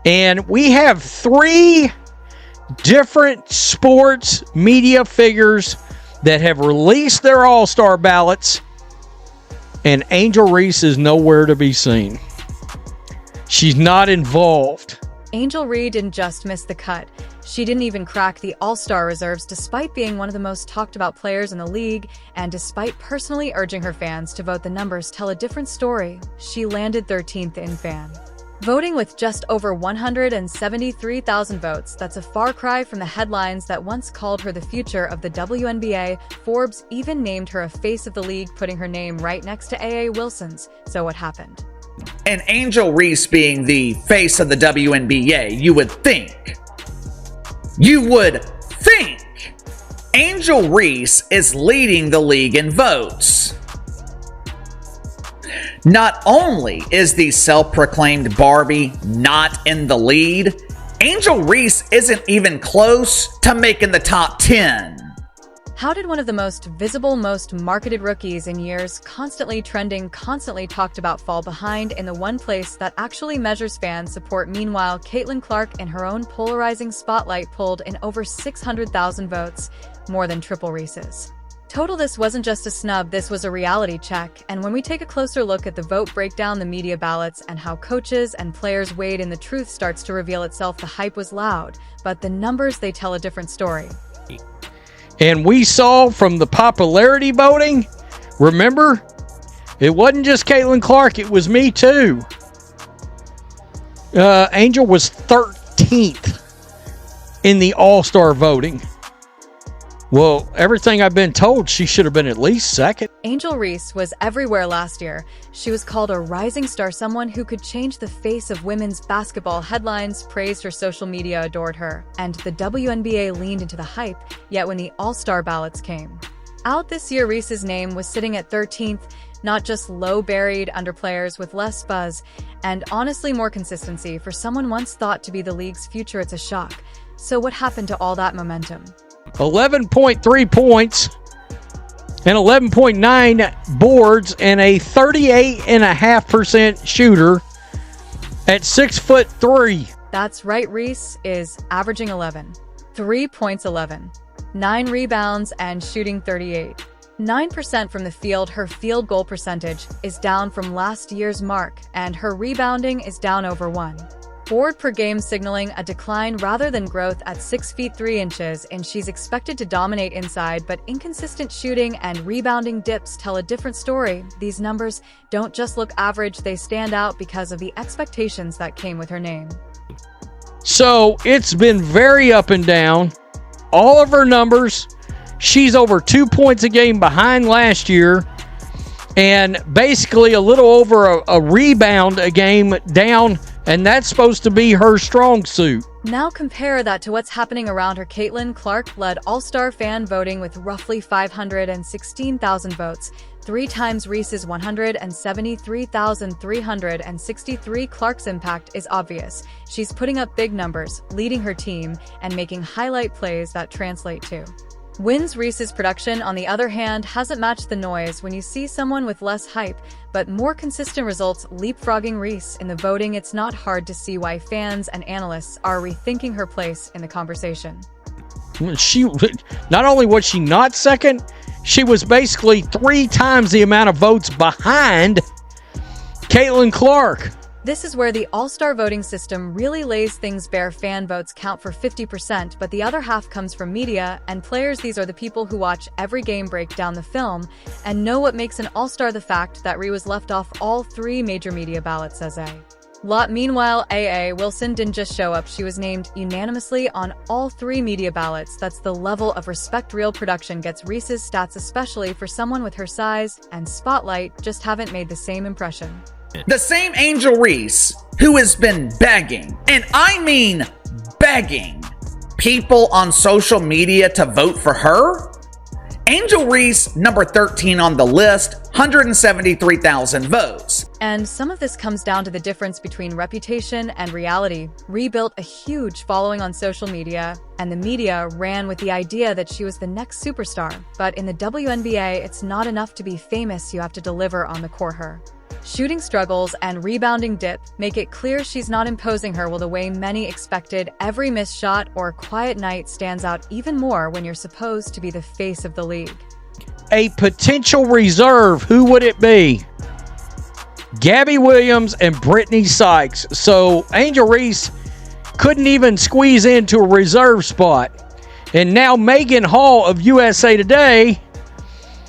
And we have 3 different sports media figures that have released their All-Star ballots, and Angel Reese is nowhere to be seen. She's not involved. Angel Reese didn't just miss the cut. She didn't even crack the All-Star reserves despite being one of the most talked about players in the league, and despite personally urging her fans to vote. The numbers tell a different story. She landed 13th in fan voting with just over 173,000 votes. That's a far cry from the headlines that once called her the future of the WNBA. Forbes even named her a face of the league, putting her name right next to A.A. Wilson's. So what happened? And Angel Reese being the face of the WNBA, you would think Angel Reese is leading the league in votes. Not only is the self-proclaimed Barbie not in the lead, Angel Reese isn't even close to making the top 10. How did one of the most visible, most marketed rookies in years, constantly trending, constantly talked about, fall behind in the one place that actually measures fan support? Meanwhile, Caitlin Clark, in her own polarizing spotlight, pulled in over 600,000 votes, more than triple Reese's total. This wasn't just a snub, this was a reality check. And when we take a closer look at the vote breakdown, the media ballots, and how coaches and players weighed in, the truth starts to reveal itself. The hype was loud, but the numbers, they tell a different story. And we saw from the popularity voting, remember, it wasn't just Caitlin Clark, it was me too. Angel was 13th in the All-Star voting. Well, everything I've been told, she should have been at least second. Angel Reese was everywhere last year. She was called a rising star, someone who could change the face of women's basketball. Headlines praised her, social media adored her, and the WNBA leaned into the hype. Yet when the All-Star ballots came out this year, Reese's name was sitting at 13th, not just low, buried under players with less buzz and honestly more consistency. For someone once thought to be the league's future, it's a shock. So what happened to all that momentum? 11.3 points and 11.9 boards and a 38.5% shooter at 6'3". That's right, Reese is averaging 11. 3 points, 11. 9 rebounds and shooting 38. 9% from the field. Her field goal percentage is down from last year's mark, and her rebounding is down over 1 board per game, signaling a decline rather than growth at 6 feet 3 inches, and she's expected to dominate inside, but inconsistent shooting and rebounding dips tell a different story. These numbers don't just look average, they stand out because of the expectations that came with her name. So it's been very up and down. All of her numbers, she's over 2 points a game behind last year, and basically a little over a rebound a game down, and that's supposed to be her strong suit. Now compare that to what's happening around her. Caitlin Clark led All-Star fan voting with roughly 516,000 votes, 3 times Reese's 173,363. Clark's impact is obvious. She's putting up big numbers, leading her team, and making highlight plays that translate to wins. Reese's production, on the other hand, hasn't matched the noise. When you see someone with less hype but more consistent results leapfrogging Reese in the voting, it's not hard to see why fans and analysts are rethinking her place in the conversation. She not only was she not second, she was basically 3 times the amount of votes behind Caitlin Clark. This is where the All-Star voting system really lays things bare. Fan votes count for 50%, but the other half comes from media and players. These are the people who watch every game, break down the film, and know what makes an All-Star. The fact that Ree was left off all 3 major media ballots says a lot. Meanwhile, A.A. Wilson didn't just show up, she was named unanimously on all 3 media ballots. That's the level of respect real production gets. Reese's stats, especially for someone with her size and spotlight, just haven't made the same impression. The same Angel Reese who has been begging, and I mean begging, people on social media to vote for her? Angel Reese, number 13 on the list, 173,000 votes. And some of this comes down to the difference between reputation and reality. Ree built a huge following on social media, and the media ran with the idea that she was the next superstar. But in the WNBA, it's not enough to be famous, you have to deliver on the core. Her Shooting struggles and rebounding dip make it clear she's not imposing her the way many expected. Every missed shot or quiet night stands out even more when you're supposed to be the face of the league. A potential reserve, who would it be? Gabby Williams and Brittany Sykes. So Angel Reese couldn't even squeeze into a reserve spot. And now Megan Hall of USA Today,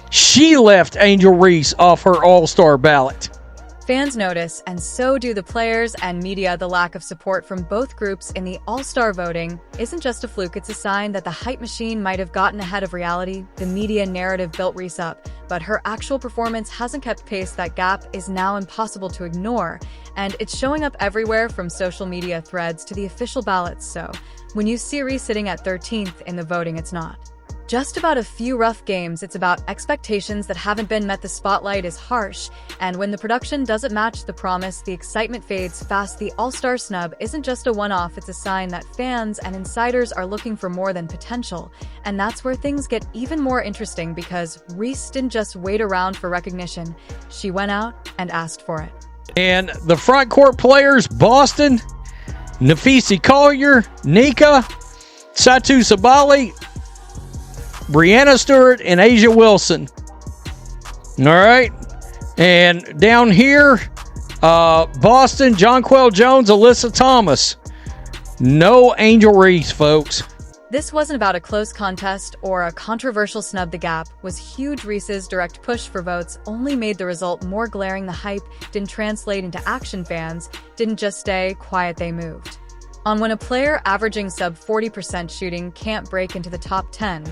she left Angel Reese off her All-Star ballot. Fans notice, and so do the players and media. The lack of support from both groups in the All-Star voting isn't just a fluke, it's a sign that the hype machine might have gotten ahead of reality. The media narrative built Reese up, but her actual performance hasn't kept pace. That gap is now impossible to ignore, and it's showing up everywhere from social media threads to the official ballots. So when you see Reese sitting at 13th in the voting, it's not just about a few rough games, it's about expectations that haven't been met. The spotlight is harsh, and when the production doesn't match the promise, the excitement fades fast. The All-Star snub isn't just a one-off, it's a sign that fans and insiders are looking for more than potential. And that's where things get even more interesting, because Reese didn't just wait around for recognition, she went out and asked for it. And the front court players, Boston, Nafisi Collier, Nika, Satu Sabali, Brianna Stewart, and Asia Wilson. All right. And down here, Boston, Jonquel Jones, Alyssa Thomas. No Angel Reese, folks. This wasn't about a close contest or a controversial snub. The gap was huge. Reese's direct push for votes only made the result more glaring. The hype didn't translate into action. Fans didn't just stay quiet, they moved on. When a player averaging sub 40% shooting can't break into the top 10,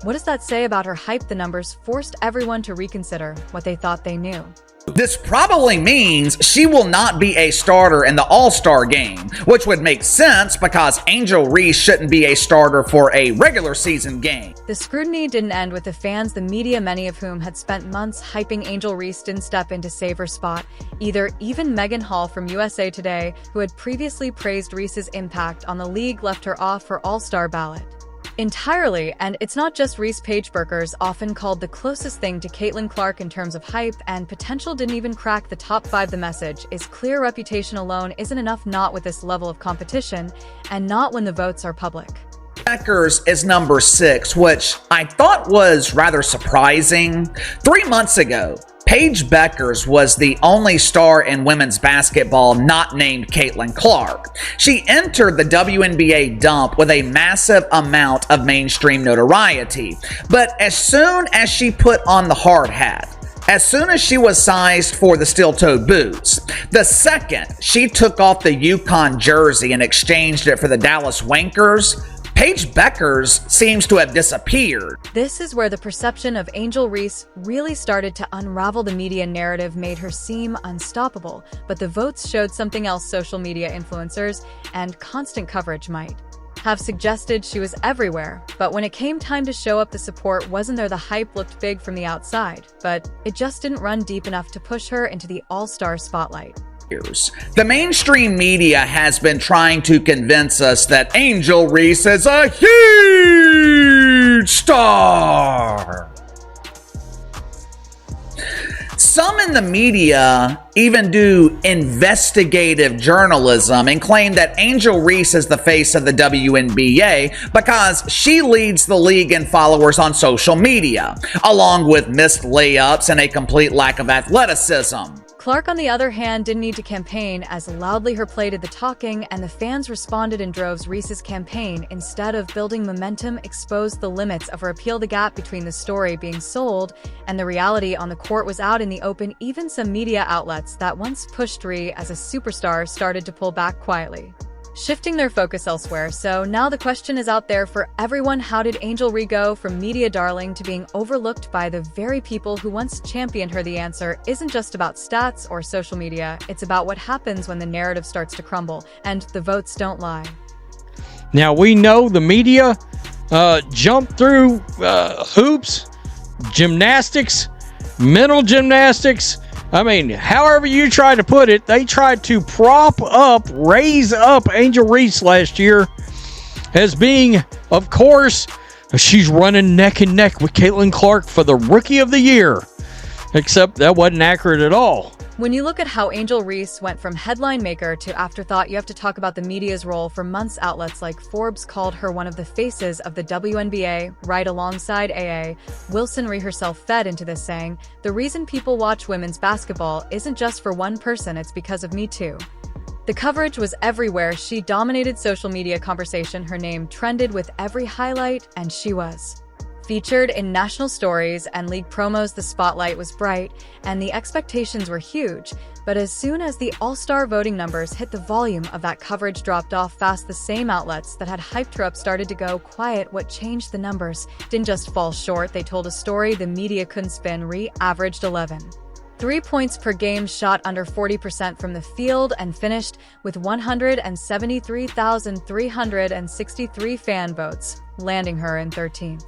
what does that say about her hype? The numbers forced everyone to reconsider what they thought they knew. This probably means she will not be a starter in the All-Star game, which would make sense because Angel Reese shouldn't be a starter for a regular season game. The scrutiny didn't end with the fans. The media, many of whom had spent months hyping Angel Reese, didn't step in to save her spot either. Even Megan Hall from USA Today, who had previously praised Reese's impact on the league, left her off her All-Star ballot entirely. And it's not just Reese. Paige Bueckers, often called the closest thing to Caitlin Clark in terms of hype and potential, didn't even crack the top 5. The message is clear: reputation alone isn't enough, not with this level of competition, and not when the votes are public. Bueckers is number 6, which I thought was rather surprising. 3 months ago, Paige Bueckers was the only star in women's basketball not named Caitlin Clark. She entered the WNBA dump with a massive amount of mainstream notoriety. But as soon as she put on the hard hat, as soon as she was sized for the steel-toed boots, the second she took off the UConn jersey and exchanged it for the Dallas Wankers, Paige Bueckers seems to have disappeared. This is where the perception of Angel Reese really started to unravel. The media narrative made her seem unstoppable, but the votes showed something else. Social media influencers and constant coverage might have suggested she was everywhere, but when it came time to show up, the support wasn't there. The hype looked big from the outside, but it just didn't run deep enough to push her into the all-star spotlight. The mainstream media has been trying to convince us that Angel Reese is a huge star. Some in the media even do investigative journalism and claim that Angel Reese is the face of the WNBA because she leads the league in followers on social media, along with missed layups and a complete lack of athleticism. Clark, on the other hand, didn't need to campaign as loudly. Her play did the talking, and the fans responded in droves. Reese's campaign, instead of building momentum, exposed the limits of her appeal. The gap between the story being sold and the reality on the court was out in the open. Even some media outlets that once pushed Ree as a superstar started to pull back quietly, shifting their focus elsewhere. So now the question is out there for everyone: how did Angel Reese go from media darling to being overlooked by the very people who once championed her? The answer isn't just about stats or social media, it's about what happens when the narrative starts to crumble, and the votes don't lie. Now, we know the media jumped through hoops, gymnastics, mental gymnastics. I mean, however you try to put it, they tried to raise up Angel Reese last year as being, of course, she's running neck and neck with Caitlin Clark for the Rookie of the Year. Except that wasn't accurate at all. When you look at how Angel Reese went from headline maker to afterthought, you have to talk about the media's role. For months, outlets like Forbes called her one of the faces of the WNBA, right alongside AA. Wilson Ree herself fed into this, saying, "The reason people watch women's basketball isn't just for one person, it's because of me too." The coverage was everywhere. She dominated social media conversation. Her name trended with every highlight, and she was featured in national stories and league promos. The spotlight was bright, and the expectations were huge. But as soon as the All-Star voting numbers hit, the volume of that coverage dropped off fast. The same outlets that had hyped her up started to go quiet. What changed? The numbers didn't just fall short, they told a story the media couldn't spin. Ree averaged 11. 3 points per game, shot under 40% from the field, and finished with 173,363 fan votes, landing her in 13th.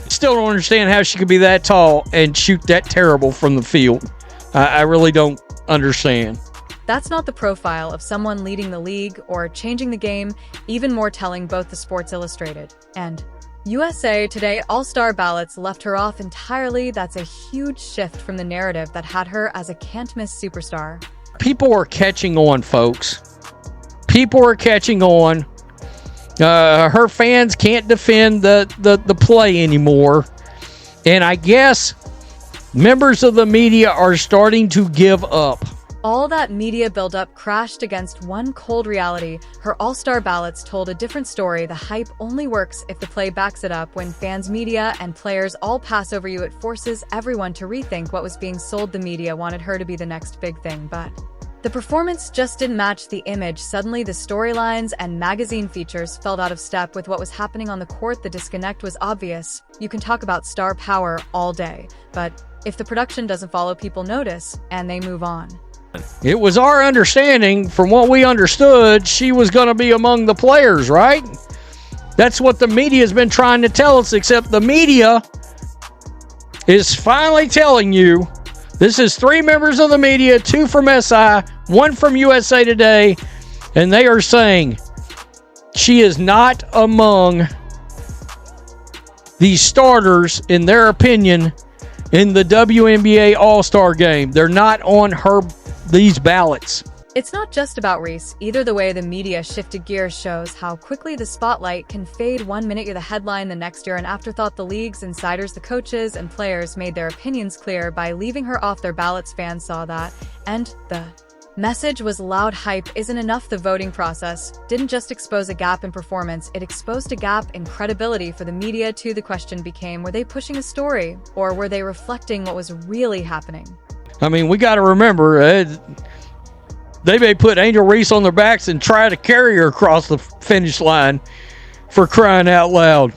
Still don't understand how she could be that tall and shoot that terrible from the field. I really don't understand. That's not the profile of someone leading the league or changing the game. Even more telling, both the Sports Illustrated and USA Today All-Star ballots left her off entirely. That's a huge shift from the narrative that had her as a can't-miss superstar. People are catching on, folks. People are catching on. Her fans can't defend the play anymore. And I guess members of the media are starting to give up. All that media buildup crashed against one cold reality. Her All-Star ballots told a different story. The hype only works if the play backs it up. When fans, media, and players all pass over you, it forces everyone to rethink what was being sold. The media wanted her to be the next big thing, but the performance just didn't match the image. Suddenly, the storylines and magazine features fell out of step with what was happening on the court. The disconnect was obvious. You can talk about star power all day, but if the production doesn't follow, people notice, and they move on. It was our understanding, from what we understood, she was going to be among the players, right? That's what the media has been trying to tell us, except the media is finally telling you. This is 3 members of the media, 2 from SI, 1 from USA Today, and they are saying she is not among the starters, in their opinion, in the WNBA All-Star game. They're not on these ballots. It's not just about Reese. Either the way the media shifted gears shows how quickly the spotlight can fade. One minute you're the headline, the next you're an afterthought. The league's insiders, the coaches, and players made their opinions clear by leaving her off their ballots. Fans saw that, and the message was loud. Hype isn't enough. The voting process didn't just expose a gap in performance, it exposed a gap in credibility for the media too. The question became, were they pushing a story, or were they reflecting what was really happening? I mean, we got to remember, they may put Angel Reese on their backs and try to carry her across the finish line, for crying out loud.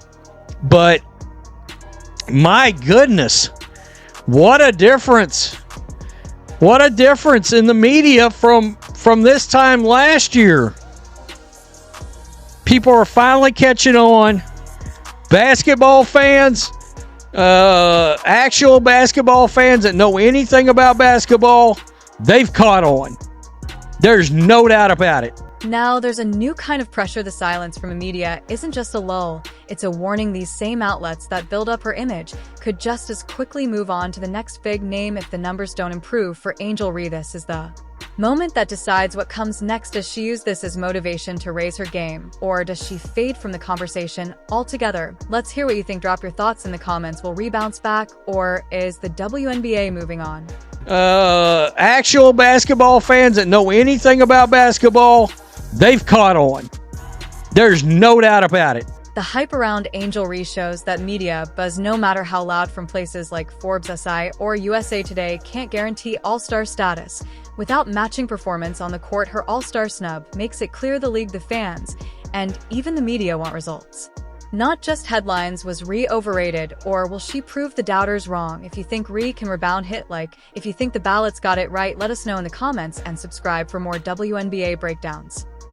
But my goodness, what a difference. What a difference in the media from this time last year. People are finally catching on. Basketball fans, actual basketball fans that know anything about basketball, they've caught on. There's no doubt about it. Now, there's a new kind of pressure. The silence from the media isn't just a lull, it's a warning. These same outlets that build up her image could just as quickly move on to the next big name if the numbers don't improve. For Angel Reese, this is the moment that decides what comes next. Does she use this as motivation to raise her game, or does she fade from the conversation altogether? Let's hear what you think. Drop your thoughts in the comments. Will Ree bounce back, or is the WNBA moving on? Actual basketball fans that know anything about basketball, they've caught on. There's no doubt about it. The hype around Angel Reese shows that media buzz, no matter how loud, from places like Forbes, SI, or USA Today, can't guarantee all-star status without matching performance on the court. Her all-star snub makes it clear the league, the fans, and even the media want results, not just headlines. Was Ree overrated, or will she prove the doubters wrong? If you think Ree can rebound, hit like. If you think the ballots got it right, let us know in the comments, and subscribe for more WNBA breakdowns.